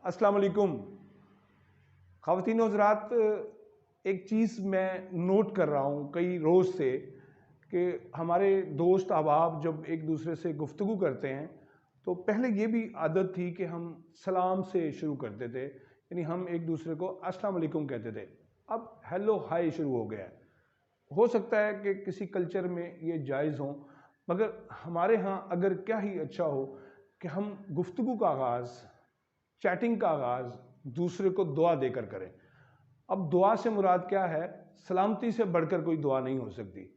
अस्सलाम वालेकुम। ख़वातीन और हज़रात, एक चीज़ मैं नोट कर रहा हूँ कई रोज़ से कि हमारे दोस्त अहबाब जब एक दूसरे से गुफ्तगू करते हैं तो पहले ये भी आदत थी कि हम सलाम से शुरू करते थे, यानी हम एक दूसरे को अस्सलाम वालेकुम कहते थे। अब हेलो हाय शुरू हो गया है। हो सकता है कि किसी कल्चर में ये जायज़ हो, मगर हमारे यहाँ अगर क्या ही अच्छा हो कि हम गुफ्तगू का आगाज़, चैटिंग का आगाज़ दूसरे को दुआ देकर करें। अब दुआ से मुराद क्या है? सलामती से बढ़कर कोई दुआ नहीं हो सकती।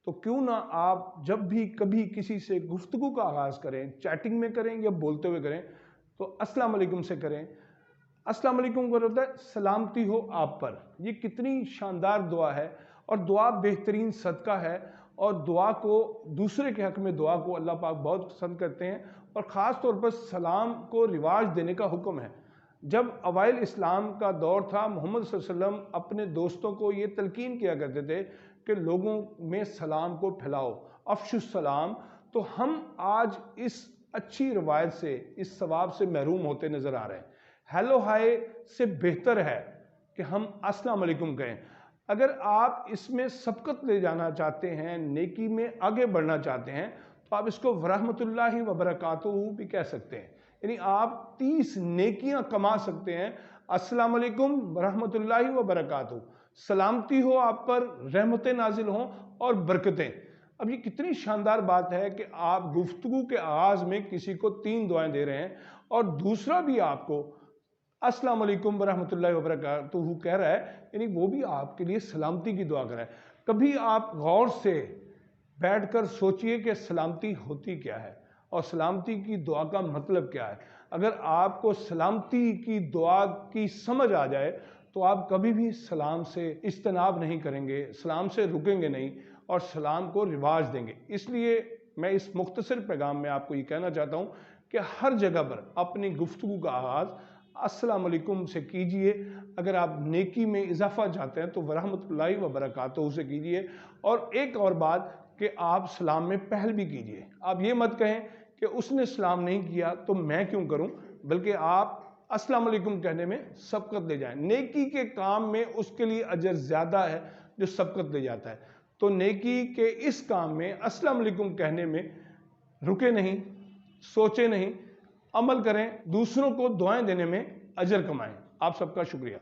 तो क्यों ना आप जब भी कभी किसी से गुफ्तगू का आगाज़ करें, चैटिंग में करें या बोलते हुए करें, तो अस्सलाम वालेकुम से करें। अस्सलाम वालेकुम का होता है सलामती हो आप पर। ये कितनी शानदार दुआ है, और दुआ बेहतरीन सदका है, और दुआ को, दूसरे के हक़ में दुआ को अल्लाह पाक बहुत पसंद करते हैं, और ख़ास तौर पर सलाम को रिवाज देने का हुक्म है। जब अवाइल इस्लाम का दौर था, मोहम्मद सल्लल्लाहु अलैहि वसल्लम अपने दोस्तों को ये तलकीन किया करते थे कि लोगों में सलाम को फैलाओ, अफ़शुस सलाम। तो हम आज इस अच्छी रवायत से, इस सवाब से महरूम होते नज़र आ रहे हैं। हेलो हाय से बेहतर है कि हम अस्सलाम वालेकुम कहें। अगर आप इसमें सबकत ले जाना चाहते हैं, नेकी में आगे बढ़ना चाहते हैं, तो आप इसको वरहमतुल्लाहि व बरकातुहू भी कह सकते हैं। यानी आप 30 नेकियां कमा सकते हैं। अस्सलाम वालेकुम वरहमतुल्लाहि व बरकातुहू, सलामती हो आप पर, रहमतें नाजिल हों और बरकतें। अब ये कितनी शानदार बात है कि आप गुफ्तगू के आगाज में किसी को 3 दुआएं दे रहे हैं, और दूसरा भी आपको अस्सलाम वालेकुम वरहमतुल्लाहि वबरकातुहू कह रहा है, यानी वो भी आपके लिए सलामती की दुआ कर रहा है। कभी आप गौर से बैठकर सोचिए कि सलामती होती क्या है और सलामती की दुआ का मतलब क्या है। अगर आपको सलामती की दुआ की समझ आ जाए तो आप कभी भी सलाम से इज्तनाब नहीं करेंगे, सलाम से रुकेंगे नहीं, और सलाम को रिवाज देंगे। इसलिए मैं इस मुख्तसर पैगाम में आपको ये कहना चाहता हूँ कि हर जगह पर अपनी गुफ्तगू का आगाज़ अस्सलाम वालेकुम से कीजिए। अगर आप नेकी में इजाफा चाहते हैं तो वरहमतुल्लाहि व बरकातुहू से कीजिए। और एक और बात कि आप सलाम में पहल भी कीजिए। आप ये मत कहें कि उसने सलाम नहीं किया तो मैं क्यों करूं, बल्कि आप अस्सलाम वालेकुम कहने में सबकत ले जाएं। नेकी के काम में उसके लिए अजर ज्यादा है जो सबकत ले जाता है। तो नेकी के इस काम में अस्सलाम वालेकुम कहने में रुके नहीं, सोचे नहीं, अमल करें, दूसरों को दुआएं देने में अजर कमाएं। आप सबका शुक्रिया।